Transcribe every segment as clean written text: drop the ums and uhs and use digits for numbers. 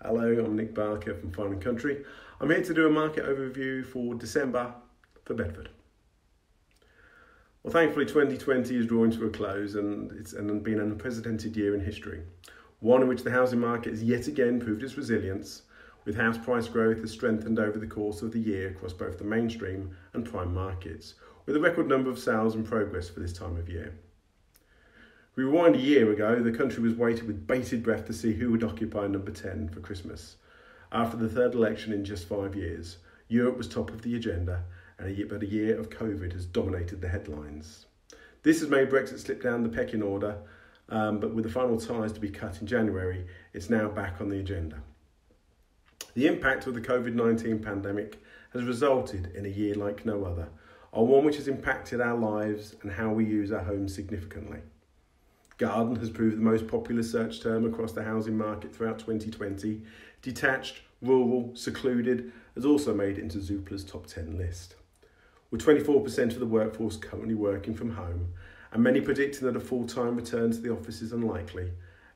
Hello, I'm Nick Barker from Fine & Country. I'm here to do a market overview for December for Bedford. Well, thankfully 2020 is drawing to a close and it's been an unprecedented year in history. One in which the housing market has yet again proved its resilience, with house price growth has strengthened over the course of the year across both the mainstream and prime markets, with a record number of sales in progress for this time of year. We rewind a year ago, the country was waiting with bated breath to see who would occupy number 10 for Christmas. After the third election in just 5 years, Europe was top of the agenda, but a year of COVID has dominated the headlines. This has made Brexit slip down the pecking order, but with the final ties to be cut in January, it's now back on the agenda. The impact of the COVID-19 pandemic has resulted in a year like no other, or one which has impacted our lives and how we use our homes significantly. Garden has proved the most popular search term across the housing market throughout 2020. Detached, rural, secluded has also made it into Zoopla's top 10 list. With 24% of the workforce currently working from home, and many predicting that a full-time return to the office is unlikely,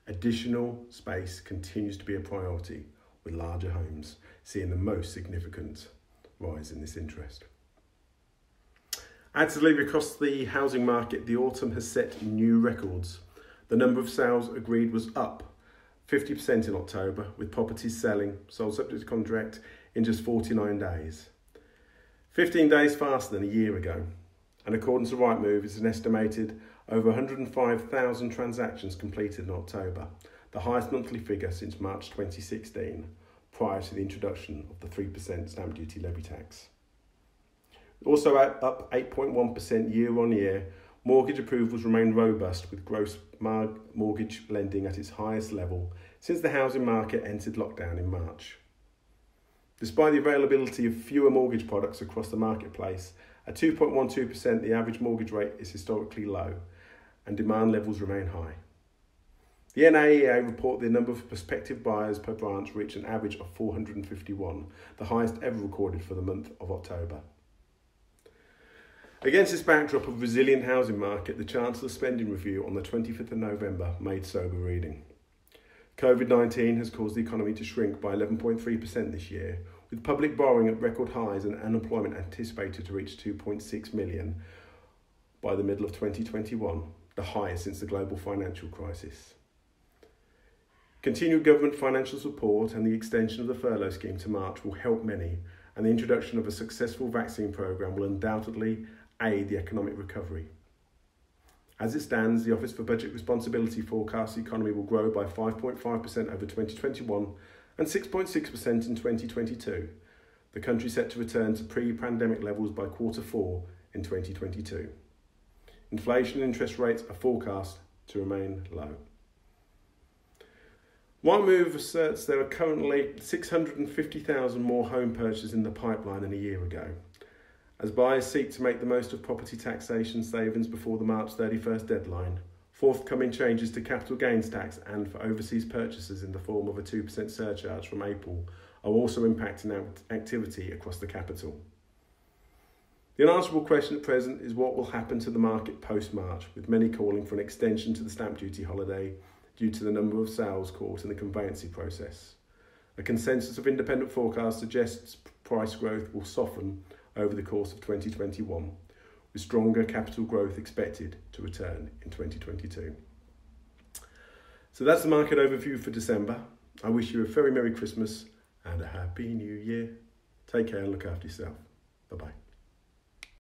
additional space continues to be a priority, with larger homes seeing the most significant rise in this interest. As delivery across the housing market, the autumn has set new records. The number of sales agreed was up 50% in October, with properties sold subject to contract in just 49 days. 15 days faster than a year ago. And according to Rightmove, it's an estimated over 105,000 transactions completed in October, the highest monthly figure since March 2016, prior to the introduction of the 3% stamp duty levy tax. Also up 8.1% year on year, mortgage approvals remain robust, with gross mortgage lending at its highest level since the housing market entered lockdown in March. Despite the availability of fewer mortgage products across the marketplace, at 2.12% the average mortgage rate is historically low and demand levels remain high. The NAEA report the number of prospective buyers per branch reached an average of 451, the highest ever recorded for the month of October. Against this backdrop of resilient housing market, the Chancellor's spending review on the 25th of November made sober reading. COVID-19 has caused the economy to shrink by 11.3% this year, with public borrowing at record highs and unemployment anticipated to reach 2.6 million by the middle of 2021, the highest since the global financial crisis. Continued government financial support and the extension of the furlough scheme to March will help many, and the introduction of a successful vaccine programme will undoubtedly aid the economic recovery. As it stands, the Office for Budget Responsibility forecasts the economy will grow by 5.5% over 2021 and 6.6% in 2022. The country set to return to pre-pandemic levels by Q4 in 2022. Inflation and interest rates are forecast to remain low. Rightmove asserts there are currently 650,000 more home purchases in the pipeline than a year ago, as buyers seek to make the most of property taxation savings before the March 31st deadline. Forthcoming changes to capital gains tax and for overseas purchases in the form of a 2% surcharge from April are also impacting activity across the capital. The unanswerable question at present is what will happen to the market post-March, with many calling for an extension to the stamp duty holiday due to the number of sales caught in the conveyancing process. A consensus of independent forecasts suggests price growth will soften over the course of 2021, with stronger capital growth expected to return in 2022. So that's the market overview for December. I wish you a very Merry Christmas and a Happy New Year. Take care and look after yourself. Bye-bye.